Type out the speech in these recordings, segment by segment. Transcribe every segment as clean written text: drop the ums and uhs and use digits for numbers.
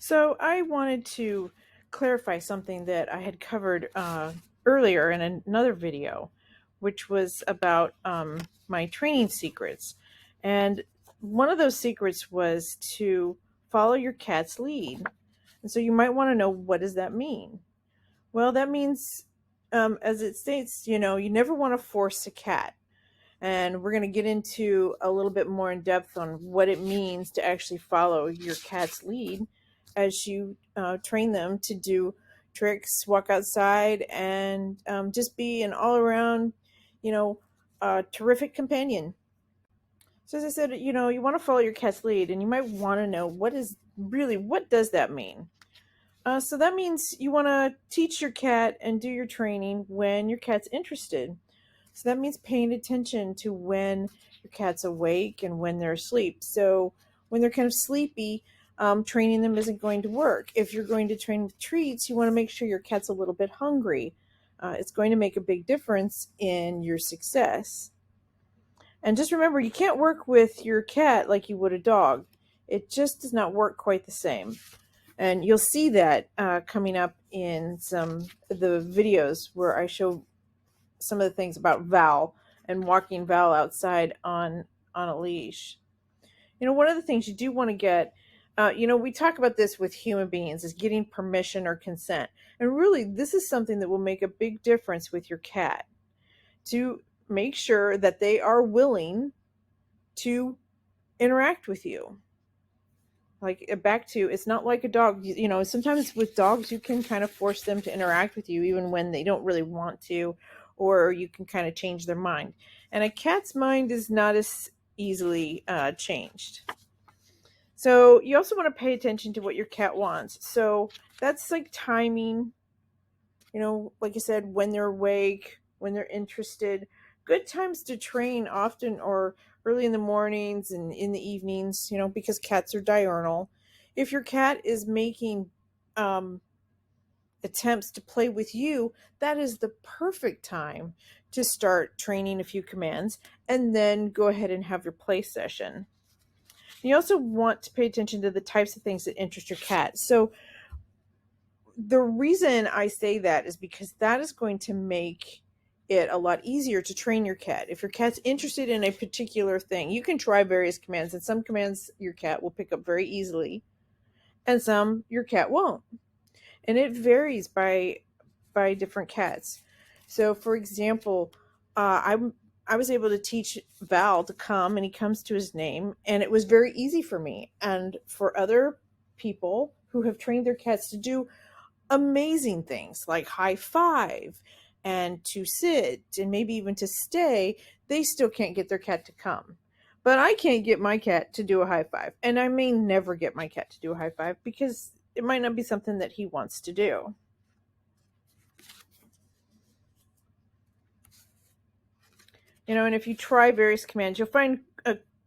So I wanted to clarify something that I had covered earlier in another video, which was about my training secrets. And one of those secrets was to follow your cat's lead. And so you might want to know, what does that mean? Well, that means, as it states, you never want to force a cat. And we're going to get into a little bit more in depth on what it means to actually follow your cat's lead as you train them to do tricks, walk outside, and just be an all around, terrific companion. So, as I said, you want to follow your cat's lead, and you might want to know, what does that mean? So that means you want to teach your cat and do your training when your cat's interested. So that means paying attention to when your cat's awake and when they're asleep. So when they're kind of sleepy, training them isn't going to work. If you're going to train with treats, you want to make sure your cat's a little bit hungry. It's going to make a big difference in your success. And just remember, you can't work with your cat like you would a dog. It just does not work quite the same. And you'll see that coming up in some of the videos where I show some of the things about Val and walking Val outside on a leash. One of the things you do want to get, we talk about this with human beings, is getting permission or consent. And really, this is something that will make a big difference with your cat, to make sure that they are willing to interact with you. Like, back to, it's not like a dog. Sometimes with dogs, you can kind of force them to interact with you even when they don't really want to, or you can kind of change their mind. And a cat's mind is not as easily changed. So you also want to pay attention to what your cat wants. So that's like timing, like I said, when they're awake, when they're interested. Good times to train often or early in the mornings and in the evenings, because cats are diurnal. If your cat is making attempts to play with you, that is the perfect time to start training a few commands and then go ahead and have your play session. You also want to pay attention to the types of things that interest your cat. So the reason I say that is because that is going to make it a lot easier to train your cat. If your cat's interested in a particular thing, you can try various commands, and some commands your cat will pick up very easily, and some your cat won't. And it varies by different cats. So, for example, I was able to teach Val to come, and he comes to his name, and it was very easy for me. And for other people who have trained their cats to do amazing things like high five and to sit and maybe even to stay, they still can't get their cat to come. But I can't get my cat to do a high five, and I may never get my cat to do a high five because it might not be something that he wants to do. And if you try various commands, you'll find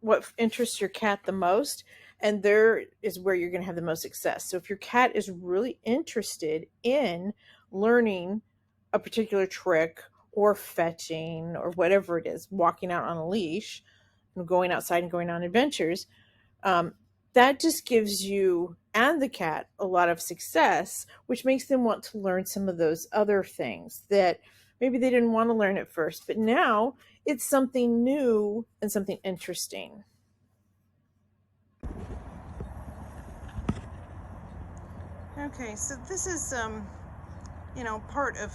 what interests your cat the most, and there is where you're going to have the most success. So if your cat is really interested in learning a particular trick or fetching or whatever it is, walking out on a leash and going outside and going on adventures, that just gives you and the cat a lot of success, which makes them want to learn some of those other things that maybe they didn't want to learn at first, but now it's something new and something interesting. Okay, so this is, part of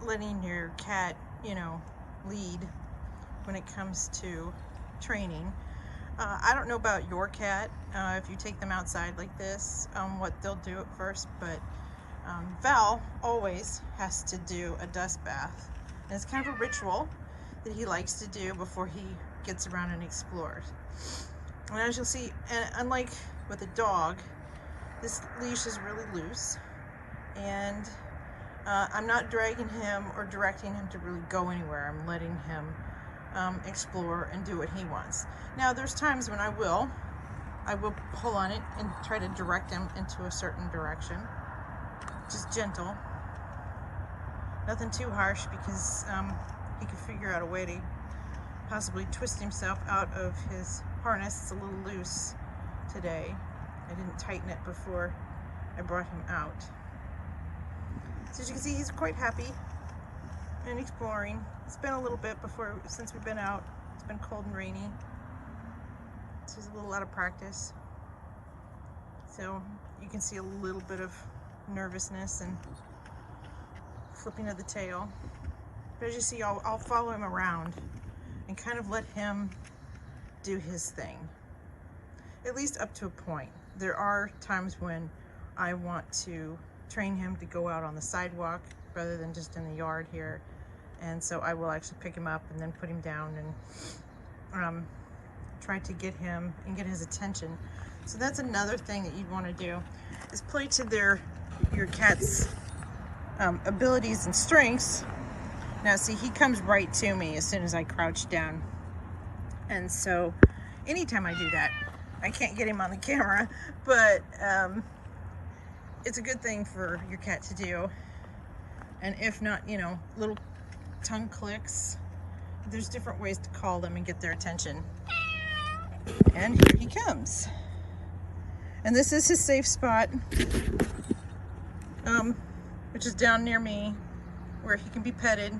letting your cat, lead when it comes to training. I don't know about your cat, if you take them outside like this, what they'll do at first, but Val always has to do a dust bath. And it's kind of a ritual that he likes to do before he gets around and explores. And as you'll see, and unlike with a dog, this leash is really loose, and I'm not dragging him or directing him to really go anywhere. I'm letting him explore and do what he wants. Now, there's times when I will pull on it and try to direct him into a certain direction. Just gentle. Nothing too harsh, because he can figure out a way to possibly twist himself out of his harness. It's a little loose today. I didn't tighten it before I brought him out. So as you can see, he's quite happy and exploring. It's been a little bit since we've been out. It's been cold and rainy. So he's a little out of practice. So you can see a little bit of nervousness and flipping of the tail. But as you see, I'll follow him around and kind of let him do his thing, at least up to a point. There are times when I want to train him to go out on the sidewalk rather than just in the yard here, and so I will actually pick him up and then put him down and try to get him and get his attention. So that's another thing that you'd want to do, is play to your cat's abilities and strengths. Now see, he comes right to me as soon as I crouch down, and so anytime I do that, I can't get him on the camera, but it's a good thing for your cat to do. And if not, you know, little tongue clicks. There's different ways to call them and get their attention. And here he comes. And this is his safe spot, which is down near me, where he can be petted.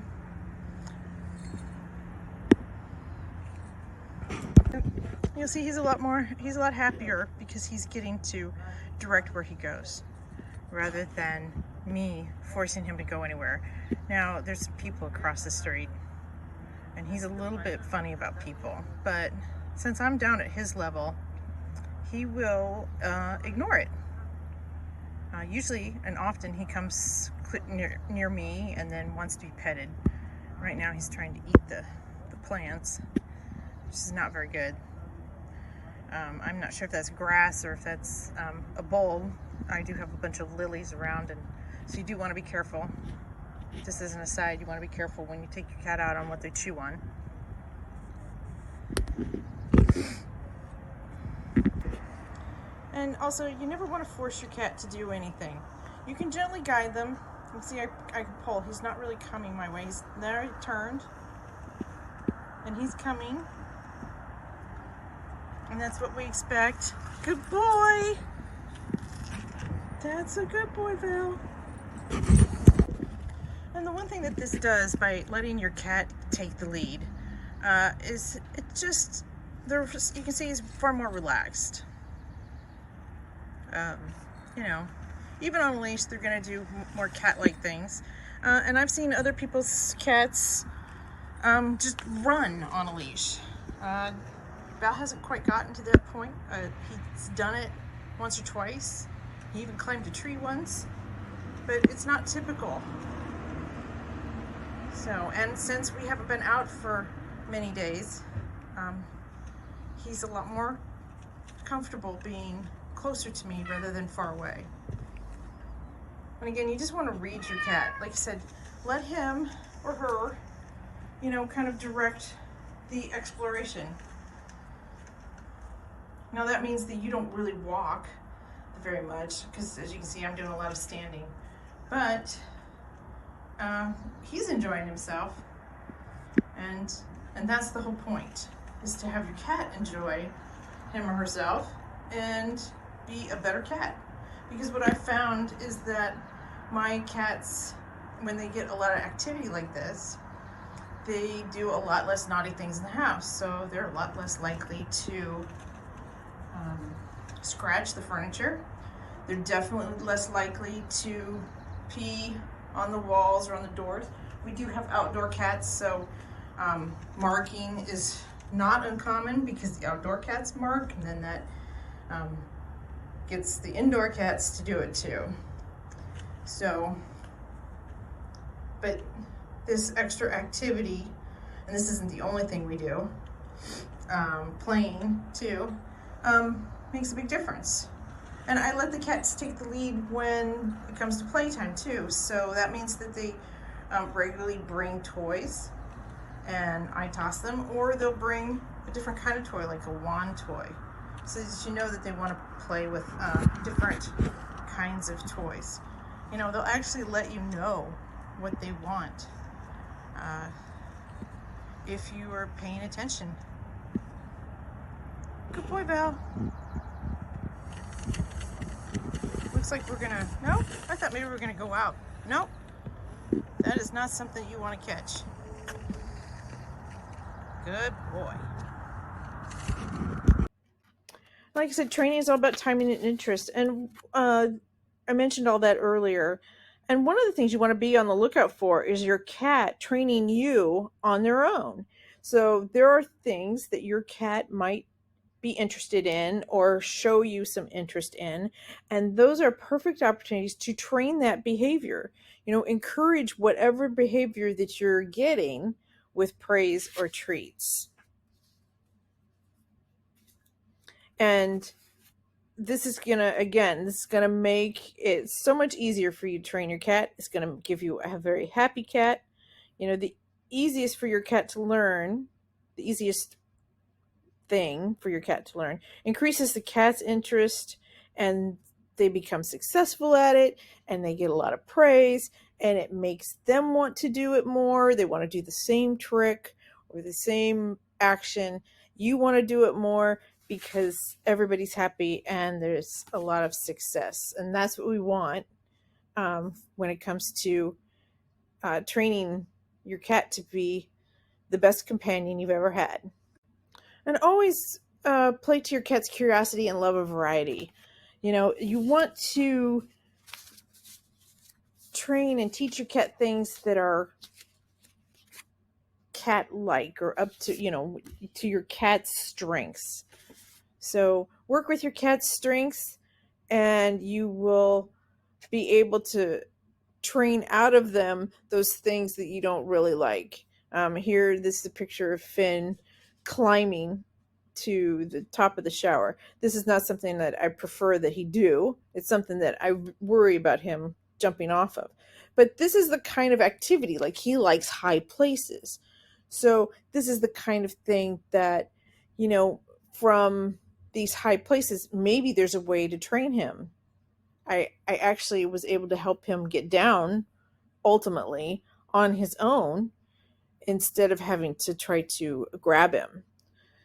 You'll see he's a lot happier because he's getting to direct where he goes, rather than me forcing him to go anywhere. Now, there's some people across the street, and he's a little bit funny about people, but since I'm down at his level, he will ignore it. Usually and often he comes near me and then wants to be petted. Right now he's trying to eat the plants, which is not very good. I'm not sure if that's grass or if that's a bulb. I do have a bunch of lilies around, and so you do want to be careful. Just as an aside, you want to be careful when you take your cat out on what they chew on. And also, you never want to force your cat to do anything. You can gently guide them. You can see I can pull. He's not really coming my way. There he turned, and he's coming. And that's what we expect. Good boy! That's a good boy, Val. And the one thing that this does by letting your cat take the lead is it just, you can see he's far more relaxed. You know, even on a leash, they're going to do more cat-like things. And I've seen other people's cats just run on a leash. Val hasn't quite gotten to that point. He's done it once or twice. He even climbed a tree once, but it's not typical. So, and since we haven't been out for many days, he's a lot more comfortable being closer to me rather than far away. And again, you just want to read your cat. Like I said, let him or her, you know, kind of direct the exploration. Now that means that you don't really walk very much, because as you can see, I'm doing a lot of standing. But he's enjoying himself, and that's the whole point, is to have your cat enjoy him or herself and be a better cat. Because what I found is that my cats, when they get a lot of activity like this, they do a lot less naughty things in the house, so they're a lot less likely to scratch the furniture. They're definitely less likely to pee on the walls or on the doors. We do have outdoor cats, so marking is not uncommon, because the outdoor cats mark, and then that gets the indoor cats to do it too. So, but this extra activity, and this isn't the only thing we do, playing too, makes a big difference. And I let the cats take the lead when it comes to playtime too. So that means that they regularly bring toys and I toss them, or they'll bring a different kind of toy, like a wand toy, so that you know that they want to play with different kinds of toys. You know, they'll actually let you know what they want if you are paying attention. Good boy, Val. Looks like we're gonna, no? I thought maybe we were gonna go out. Nope. That is not something you want to catch. Good boy. Like I said, training is all about timing and interest. And I mentioned all that earlier. And one of the things you want to be on the lookout for is your cat training you on their own. So there are things that your cat might be interested in or show you some interest in. And those are perfect opportunities to train that behavior. You know, encourage whatever behavior that you're getting with praise or treats. And this is gonna make it so much easier for you to train your cat. It's gonna give you a very happy cat. You know, the easiest for your cat to learn, the easiest thing for your cat to learn, increases the cat's interest, and they become successful at it, and they get a lot of praise, and it makes them want to do it more. They want to do the same trick or the same action. You want to do it more because everybody's happy and there's a lot of success, and that's what we want when it comes to training your cat to be the best companion you've ever had. And always play to your cat's curiosity and love of variety. You know, you want to train and teach your cat things that are cat-like or up to, you know, to your cat's strengths. So work with your cat's strengths and you will be able to train out of them those things that you don't really like. Here, this is a picture of Finn climbing to the top of the shower. This is not something that I prefer that he do. It's something that I worry about him jumping off of. But this is the kind of activity, like he likes high places. So this is the kind of thing that, you know, from these high places, maybe there's a way to train him. I actually was able to help him get down ultimately on his own instead of having to try to grab him.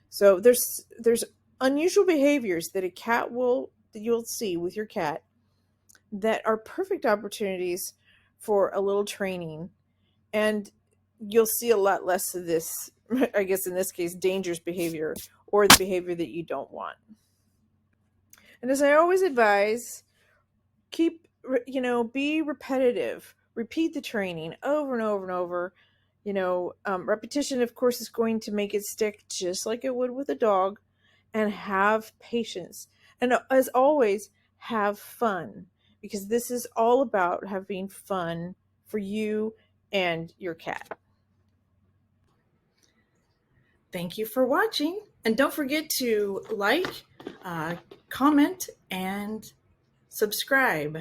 So there's unusual behaviors that you'll see with your cat that are perfect opportunities for a little training, and you'll see a lot less of this, I guess in this case, dangerous behavior or the behavior that you don't want. And as I always advise, be repetitive, repeat the training over and over and over. Repetition, of course, is going to make it stick just like it would with a dog. And have patience. And as always, have fun, because this is all about having fun for you and your cat. Thank you for watching. And don't forget to like, comment, and subscribe.